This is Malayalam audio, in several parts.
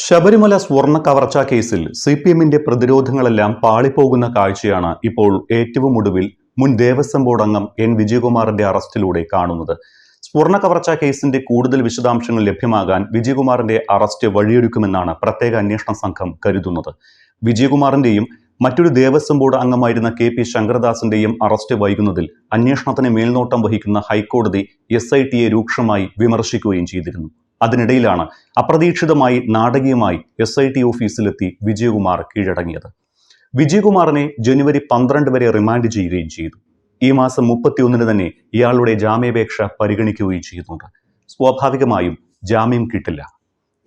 ശബരിമല സ്വർണ്ണ കവർച്ചാ കേസിൽ സിപിഎമ്മിന്റെ പ്രതിരോധങ്ങളെല്ലാം പാളിപ്പോകുന്ന കാഴ്ചയാണ് ഇപ്പോൾ ഏറ്റവും ഒടുവിൽ മുൻ ദേവസ്വം ബോർഡ് അംഗം എൻ വിജയകുമാറിന്റെ അറസ്റ്റിലൂടെ കാണുന്നത്. സ്വർണ്ണ കവർച്ചാ കേസിന്റെ കൂടുതൽ വിശദാംശങ്ങൾ ലഭ്യമാകാൻ വിജയകുമാറിന്റെ അറസ്റ്റ് വഴിയൊരുക്കുമെന്നാണ് പ്രത്യേക അന്വേഷണ സംഘം കരുതുന്നത്. വിജയകുമാറിന്റെയും മറ്റൊരു ദേവസ്വം ബോർഡ് അംഗമായിരുന്ന കെ.പി. ശങ്കരദാസിന്റെയും അറസ്റ്റ് വൈകുന്നതിൽ അന്വേഷണത്തിന് മേൽനോട്ടം വഹിക്കുന്ന ഹൈക്കോടതി SITയെ രൂക്ഷമായി വിമർശിക്കുകയും ചെയ്തിരുന്നു. അതിനിടയിലാണ് അപ്രതീക്ഷിതമായി നാടകീയമായി SIT ഓഫീസിലെത്തി വിജയകുമാർ കീഴടങ്ങിയത്. വിജയകുമാറിനെ ജനുവരി 12 വരെ റിമാൻഡ് ചെയ്യുകയും ചെയ്തു. ഈ മാസം 31 തന്നെ ഇയാളുടെ ജാമ്യാപേക്ഷ പരിഗണിക്കുകയും ചെയ്യുന്നുണ്ട്. സ്വാഭാവികമായും ജാമ്യം കിട്ടില്ല.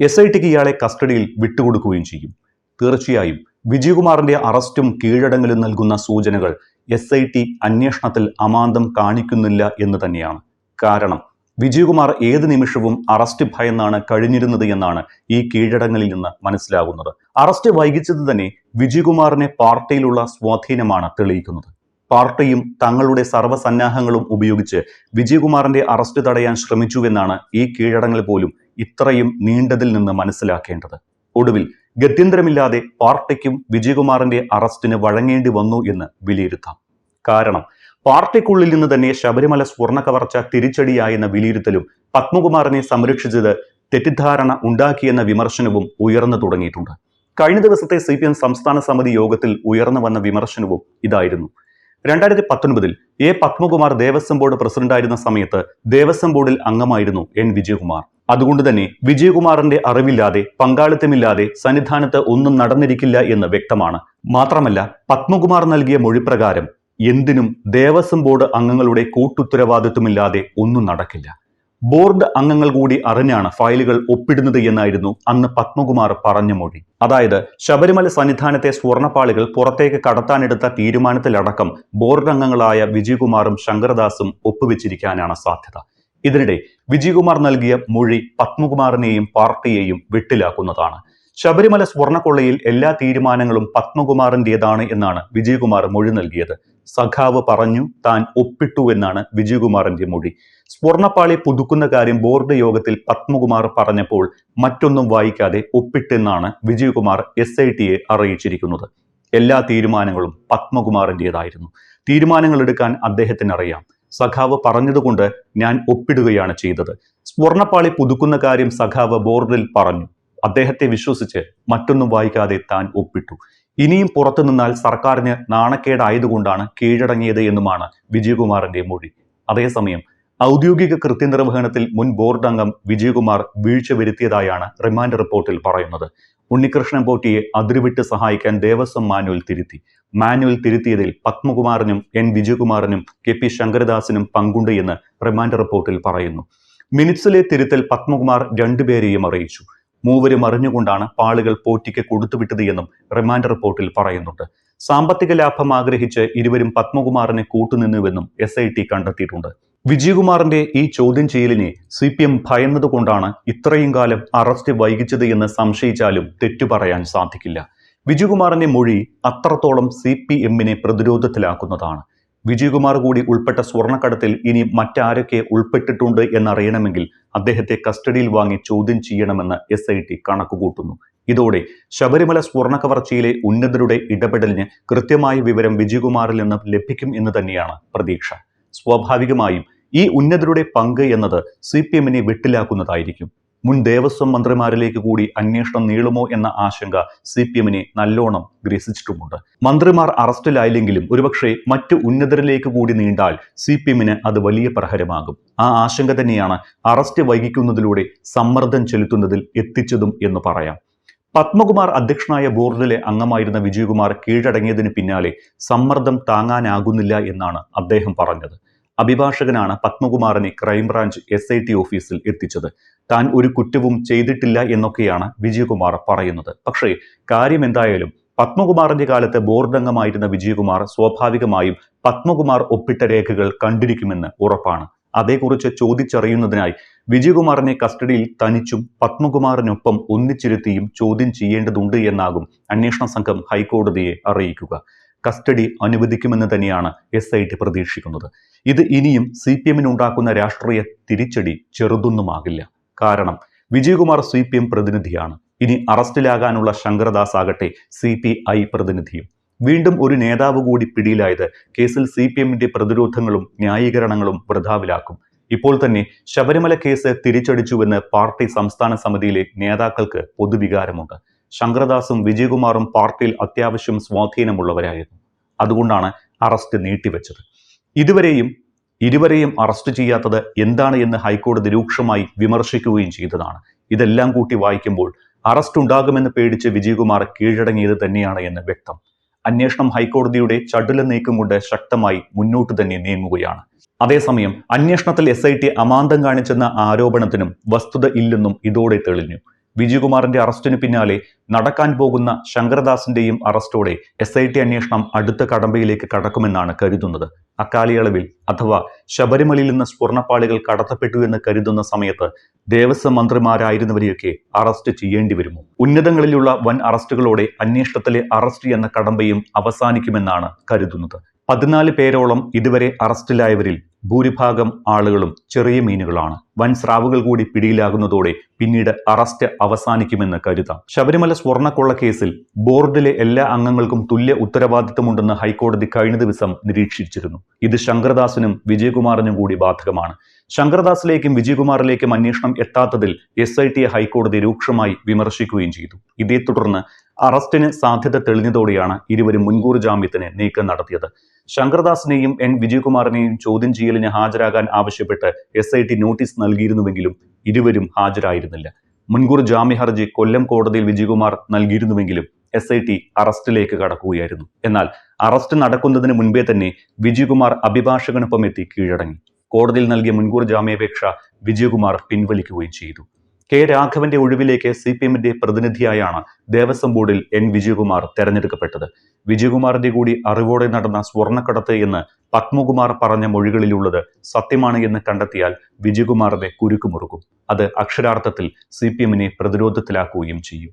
SITക്ക് ഇയാളെ കസ്റ്റഡിയിൽ വിട്ടുകൊടുക്കുകയും ചെയ്യും. തീർച്ചയായും വിജയകുമാറിന്റെ അറസ്റ്റും കീഴടങ്ങലും നൽകുന്ന സൂചനകൾ SIT അന്വേഷണത്തിൽ അമാന്തം കാണിക്കുന്നില്ല എന്ന് തന്നെയാണ്. കാരണം വിജയകുമാർ ഏത് നിമിഷവും അറസ്റ്റ് ഭയന്നാണ് കഴിഞ്ഞിരുന്നത് എന്നാണ് ഈ കീഴടങ്ങളിൽ നിന്ന് മനസ്സിലാകുന്നത്. അറസ്റ്റ് വൈകിച്ചത് തന്നെ വിജയകുമാറിനെ പാർട്ടിയിലുള്ള സ്വാധീനമാണ് തെളിയിക്കുന്നത്. പാർട്ടിയും തങ്ങളുടെ സർവ്വസന്നാഹങ്ങളും ഉപയോഗിച്ച് വിജയകുമാറിന്റെ അറസ്റ്റ് തടയാൻ ശ്രമിച്ചുവെന്നാണ് ഈ കീഴടങ്ങൾ പോലും ഇത്രയും നീണ്ടതിൽ നിന്ന് മനസ്സിലാക്കേണ്ടത്. ഒടുവിൽ ഗത്യന്തരമില്ലാതെ പാർട്ടിക്കും വിജയകുമാറിന്റെ അറസ്റ്റിന് വഴങ്ങേണ്ടി വന്നു എന്ന് വിലയിരുത്താം. കാരണം പാർട്ടിക്കുള്ളിൽ നിന്ന് തന്നെ ശബരിമല സ്വർണ്ണ കവർച്ച തിരിച്ചടിയായെന്ന വിലയിരുത്തലും പത്മകുമാറിനെ സംരക്ഷിച്ചത് തെറ്റിദ്ധാരണ ഉണ്ടാക്കിയെന്ന വിമർശനവും ഉയർന്നു തുടങ്ങിയിട്ടുണ്ട്. കഴിഞ്ഞ ദിവസത്തെ CPM സംസ്ഥാന സമിതി യോഗത്തിൽ ഉയർന്നു വന്ന വിമർശനവും ഇതായിരുന്നു. 2019 പത്മകുമാർ ദേവസ്വം ബോർഡ് പ്രസിഡന്റായിരുന്ന സമയത്ത് ദേവസ്വം ബോർഡിൽ അംഗമായിരുന്നു N വിജയകുമാർ. അതുകൊണ്ട് തന്നെ വിജയകുമാറിന്റെ അറിവില്ലാതെ പങ്കാളിത്തമില്ലാതെ സന്നിധാനത്ത് ഒന്നും നടന്നിരിക്കില്ല എന്ന് വ്യക്തമാണ്. മാത്രമല്ല പത്മകുമാർ നൽകിയ മൊഴിപ്രകാരം എന്തിനും ദേവസ്വം ബോർഡ് അംഗങ്ങളുടെ കൂട്ടുത്തരവാദിത്വമില്ലാതെ ഒന്നും നടക്കില്ല. ബോർഡ് അംഗങ്ങൾ കൂടി അറിഞ്ഞാണ് ഫയലുകൾ ഒപ്പിടുന്നത് എന്നായിരുന്നു അന്ന് പത്മകുമാർ പറഞ്ഞ മൊഴി. അതായത് ശബരിമല സന്നിധാനത്തെ സ്വർണ്ണപ്പാളികൾ പുറത്തേക്ക് കടത്താനെടുത്ത തീരുമാനത്തിലടക്കം ബോർഡ് അംഗങ്ങളായ വിജയകുമാറും ശങ്കരദാസും ഒപ്പുവെച്ചിരിക്കാനാണ് സാധ്യത. ഇതിനിടെ വിജയകുമാർ നൽകിയ മൊഴി പത്മകുമാറിനെയും പാർട്ടിയെയും വെട്ടിലാക്കുന്നതാണ്. ശബരിമല സ്വർണ്ണക്കൊള്ളയിൽ എല്ലാ തീരുമാനങ്ങളും പത്മകുമാറിൻ്റെതാണ് എന്നാണ് വിജയകുമാർ മൊഴി നൽകിയത്. സഖാവ് പറഞ്ഞു, താൻ ഒപ്പിട്ടു എന്നാണ് വിജയകുമാറിന്റെ മൊഴി. സ്വർണ്ണപ്പാളി പുതുക്കുന്ന കാര്യം ബോർഡ് യോഗത്തിൽ പത്മകുമാർ പറഞ്ഞപ്പോൾ മറ്റൊന്നും വായിക്കാതെ ഒപ്പിട്ടെന്നാണ് വിജയകുമാർ SITയെ അറിയിച്ചിരിക്കുന്നത്. എല്ലാ തീരുമാനങ്ങളും പത്മകുമാറിൻ്റെതായിരുന്നു. തീരുമാനങ്ങൾ എടുക്കാൻ അദ്ദേഹത്തിന് അറിയാം. സഖാവ് പറഞ്ഞതുകൊണ്ട് ഞാൻ ഒപ്പിടുകയാണ് ചെയ്തത്. സ്വർണ്ണപ്പാളി പുതുക്കുന്ന കാര്യം സഖാവ് ബോർഡിൽ പറഞ്ഞു. അദ്ദേഹത്തെ വിശ്വസിച്ച് മറ്റൊന്നും വായിക്കാതെ താൻ ഒപ്പിട്ടു. ഇനിയും പുറത്തു നിന്നാൽ സർക്കാരിന് നാണക്കേടായതുകൊണ്ടാണ് കീഴടങ്ങിയത് എന്നുമാണ് വിജയകുമാറിന്റെ മൊഴി. അതേസമയം ഔദ്യോഗിക കൃത്യനിർവഹണത്തിൽ മുൻ ബോർഡ് അംഗം വിജയകുമാർ വീഴ്ച വരുത്തിയതായാണ് റിമാൻഡ് റിപ്പോർട്ടിൽ പറയുന്നത്. ഉണ്ണികൃഷ്ണൻ പോറ്റിയെ അതിരുവിട്ട് സഹായിക്കാൻ ദേവസ്വം മാനുവൽ തിരുത്തി. മാനുവൽ തിരുത്തിയതിൽ പത്മകുമാറിനും N വിജയകുമാറിനും K.P. ശങ്കരദാസിനും പങ്കുണ്ട് എന്ന് റിമാൻഡ് റിപ്പോർട്ടിൽ പറയുന്നു. മിനിറ്റ്സിലെ തിരുത്തൽ പത്മകുമാർ രണ്ടുപേരെയും അറിയിച്ചു. മൂവരും അറിഞ്ഞുകൊണ്ടാണ് പാളുകൾ പോറ്റിക്ക് കൊടുത്തുവിട്ടത് എന്നും റിമാൻഡ് റിപ്പോർട്ടിൽ പറയുന്നുണ്ട്. സാമ്പത്തിക ലാഭം ആഗ്രഹിച്ച് ഇരുവരും പത്മകുമാറിനെ കൂട്ടുനിന്നുവെന്നും SIT കണ്ടെത്തിയിട്ടുണ്ട്. വിജയകുമാറിന്റെ ഈ ചോദ്യം ചെയ്യലിനെ CPM ഭയന്നതുകൊണ്ടാണ് ഇത്രയും കാലം അറസ്റ്റ് വൈകിച്ചത് എന്ന് സംശയിച്ചാലും തെറ്റു പറയാൻ സാധിക്കില്ല. വിജയകുമാറിന്റെ മൊഴി അത്രത്തോളം CPMനെ പ്രതിരോധത്തിലാക്കുന്നതാണ്. വിജയകുമാർ കൂടി ഉൾപ്പെട്ട സ്വർണ്ണക്കടത്തിൽ ഇനി മറ്റാരൊക്കെ ഉൾപ്പെട്ടിട്ടുണ്ട് എന്നറിയണമെങ്കിൽ അദ്ദേഹത്തെ കസ്റ്റഡിയിൽ വാങ്ങി ചോദ്യം ചെയ്യണമെന്ന് SIT കണക്കുകൂട്ടുന്നു. ഇതോടെ ശബരിമല സ്വർണ്ണ കവർച്ചയിലെ ഉന്നതരുടെ ഇടപെടലിന് കൃത്യമായ വിവരം വിജയകുമാറിൽ നിന്ന് ലഭിക്കും എന്ന് തന്നെയാണ് പ്രതീക്ഷ. സ്വാഭാവികമായും ഈ ഉന്നതരുടെ പങ്ക് എന്നത് CPMനെ വെട്ടിലാക്കുന്നതായിരിക്കും. മുൻ ദേവസ്വം മന്ത്രിമാരിലേക്ക് കൂടി അന്വേഷണം നീളുമോ എന്ന ആശങ്ക CPMനെ നല്ലോണം ഗ്രസിച്ചിട്ടുമുണ്ട്. മന്ത്രിമാർ അറസ്റ്റിലായില്ലെങ്കിലും ഒരുപക്ഷെ മറ്റു ഉന്നതരിലേക്ക് കൂടി നീണ്ടാൽ CPMന് അത് വലിയ പ്രഹരമാകും. ആ ആശങ്ക തന്നെയാണ് അറസ്റ്റ് വൈകിക്കുന്നതിലൂടെ സമ്മർദ്ദം ചെലുത്തുന്നതിൽ എത്തിച്ചതും എന്ന് പറയാം. പത്മകുമാർ അധ്യക്ഷനായ ബോർഡിലെ അംഗമായിരുന്ന വിജയകുമാർ കീഴടങ്ങിയതിന് പിന്നാലെ സമ്മർദ്ദം താങ്ങാനാകുന്നില്ല എന്നാണ് അദ്ദേഹം പറഞ്ഞത്. അഭിഭാഷകനാണ് പത്മകുമാറിനെ ക്രൈംബ്രാഞ്ച് SIT ഓഫീസിൽ എത്തിച്ചത്. താൻ ഒരു കുറ്റവും ചെയ്തിട്ടില്ല എന്നൊക്കെയാണ് വിജയകുമാർ പറയുന്നത്. പക്ഷേ കാര്യം എന്തായാലും പത്മകുമാറിന്റെ കാലത്ത് ബോർഡ് അംഗമായിരുന്ന വിജയകുമാർ സ്വാഭാവികമായും പത്മകുമാർ ഒപ്പിട്ട രേഖകൾ കണ്ടിരിക്കുമെന്ന് ഉറപ്പാണ്. അതേക്കുറിച്ച് ചോദിച്ചറിയുന്നതിനായി വിജയകുമാറിനെ കസ്റ്റഡിയിൽ തനിച്ചും പത്മകുമാറിനൊപ്പം ഒന്നിച്ചിരുത്തിയും ചോദ്യം ചെയ്യേണ്ടതുണ്ട് എന്നാകും അന്വേഷണ സംഘം ഹൈക്കോടതിയെ അറിയിക്കുക. കസ്റ്റഡി അനുവദിക്കുമെന്ന് തന്നെയാണ് SIT പ്രതീക്ഷിക്കുന്നത്. ഇത് ഇനിയും CPMനുണ്ടാക്കുന്ന രാഷ്ട്രീയ തിരിച്ചടി ചെറുതൊന്നുമാകില്ല. കാരണം വിജയകുമാർ CPM പ്രതിനിധിയാണ്. ഇനി അറസ്റ്റിലാകാനുള്ള ശങ്കരദാസ് ആകട്ടെ CPI പ്രതിനിധിയും. വീണ്ടും ഒരു നേതാവ് കൂടി പിടിയിലായത് കേസിൽ CPMന്റെ പ്രതിരോധങ്ങളും ന്യായീകരണങ്ങളും വൃഥാവിലാക്കും. ഇപ്പോൾ തന്നെ ശബരിമല കേസ് തിരിച്ചടിച്ചുവെന്ന് പാർട്ടി സംസ്ഥാന സമിതിയിലെ നേതാക്കൾക്ക് പൊതുവികാരമുണ്ട്. ശങ്കരദാസും വിജയകുമാറും പാർട്ടിയിൽ അത്യാവശ്യം സ്വാധീനമുള്ളവരായിരുന്നു. അതുകൊണ്ടാണ് അറസ്റ്റ് നീട്ടിവെച്ചത്. ഇരുവരെയും അറസ്റ്റ് ചെയ്യാത്തത് എന്താണ് എന്ന് ഹൈക്കോടതി രൂക്ഷമായി വിമർശിക്കുകയും ചെയ്തതാണ്. ഇതെല്ലാം കൂട്ടി വായിക്കുമ്പോൾ അറസ്റ്റ് ഉണ്ടാകുമെന്ന് പേടിച്ച് വിജയകുമാർ കീഴടങ്ങിയത് തന്നെയാണ് എന്ന് വ്യക്തം. അന്വേഷണം ഹൈക്കോടതിയുടെ ചടുല നീക്കം കൊണ്ട് ശക്തമായി മുന്നോട്ട് തന്നെ നീങ്ങുകയാണ്. അതേസമയം അന്വേഷണത്തിൽ SIT അമാന്തം കാണിച്ചെന്ന ആരോപണത്തിനും വസ്തുത ഇല്ലെന്നും ഇതോടെ തെളിഞ്ഞു. വിജയകുമാറിന്റെ അറസ്റ്റിന് പിന്നാലെ നടക്കാൻ പോകുന്ന ശങ്കരദാസിന്റെയും അറസ്റ്റോടെ SIT അന്വേഷണം അടുത്ത കടമ്പയിലേക്ക് കടക്കുമെന്നാണ് കരുതുന്നത്. അക്കാലയളവിൽ അഥവാ ശബരിമലയിൽ നിന്ന് സ്വർണ്ണപ്പാളികൾ കടത്തപ്പെട്ടു എന്ന് കരുതുന്ന സമയത്ത് ദേവസ്വം മന്ത്രിമാരായിരുന്നവരെയൊക്കെ അറസ്റ്റ് ചെയ്യേണ്ടി വരുമോ? ഉന്നതങ്ങളിലുള്ള വൻ അറസ്റ്റുകളോടെ അന്വേഷണത്തിലെ അറസ്റ്റ് എന്ന കടമ്പയും അവസാനിക്കുമെന്നാണ് കരുതുന്നത്. 14 പേരോളം ഇതുവരെ അറസ്റ്റിലായവരിൽ ഭൂരിഭാഗം ആളുകളും ചെറിയ മീനുകളാണ്. വൻ സ്രാവുകൾ കൂടി പിടിയിലാകുന്നതോടെ പിന്നീട് അറസ്റ്റ് അവസാനിക്കുമെന്ന് കരുതാം. ശബരിമല സ്വർണ്ണക്കൊള്ള കേസിൽ ബോർഡിലെ എല്ലാ അംഗങ്ങൾക്കും തുല്യ ഉത്തരവാദിത്തമുണ്ടെന്ന് ഹൈക്കോടതി കഴിഞ്ഞ ദിവസം നിരീക്ഷിച്ചിരുന്നു. ഇത് ശങ്കരദാസിനും വിജയകുമാറിനും കൂടി ബാധകമാണ്. ശങ്കരദാസിലേക്കും വിജയകുമാറിലേക്കും അന്വേഷണം എത്താത്തതിൽ SIT ഹൈക്കോടതി രൂക്ഷമായി വിമർശിക്കുകയും ചെയ്തു. ഇതേ തുടർന്ന് അറസ്റ്റിന് സാധ്യത തെളിഞ്ഞതോടെയാണ് ഇരുവരും മുൻകൂർ ജാമ്യത്തിന് നീക്കം നടത്തിയത്. ശങ്കരദാസിനെയും വിജയകുമാറിനെയും ചോദ്യം ചെയ്യലിന് ഹാജരാകാൻ ആവശ്യപ്പെട്ട് SIT നോട്ടീസ് നൽകിയിരുന്നുവെങ്കിലും ഇരുവരും ഹാജരായിരുന്നില്ല. മുൻകൂർ ജാമ്യ ഹർജി കൊല്ലം കോടതിയിൽ വിജയകുമാർ നൽകിയിരുന്നുവെങ്കിലും SIT അറസ്റ്റിലേക്ക് കടക്കുകയായിരുന്നു. എന്നാൽ അറസ്റ്റ് നടക്കുന്നതിന് മുൻപേ തന്നെ വിജയകുമാർ അഭിഭാഷകനൊപ്പം എത്തി കീഴടങ്ങി. കോടതിയിൽ നൽകിയ മുൻകൂർ ജാമ്യാപേക്ഷ വിജയകുമാർ പിൻവലിക്കുകയും ചെയ്തു. K. രാഘവന്റെ ഒഴിവിലേക്ക് CPMന്റെ പ്രതിനിധിയായാണ് ദേവസ്വം ബോർഡിൽ വിജയകുമാർ തെരഞ്ഞെടുക്കപ്പെട്ടത്. വിജയകുമാറിന്റെ കൂടി അറിവോടെ നടന്ന സ്വർണ്ണക്കടത്ത് എന്ന് പത്മകുമാർ പറഞ്ഞ മൊഴികളിലുള്ളത് സത്യമാണ് എന്ന് കണ്ടെത്തിയാൽ വിജയകുമാറിന്റെ കുരുക്കുമുറുക്കും. അത് അക്ഷരാർത്ഥത്തിൽ CPMനെ പ്രതിരോധത്തിലാക്കുകയും ചെയ്യും.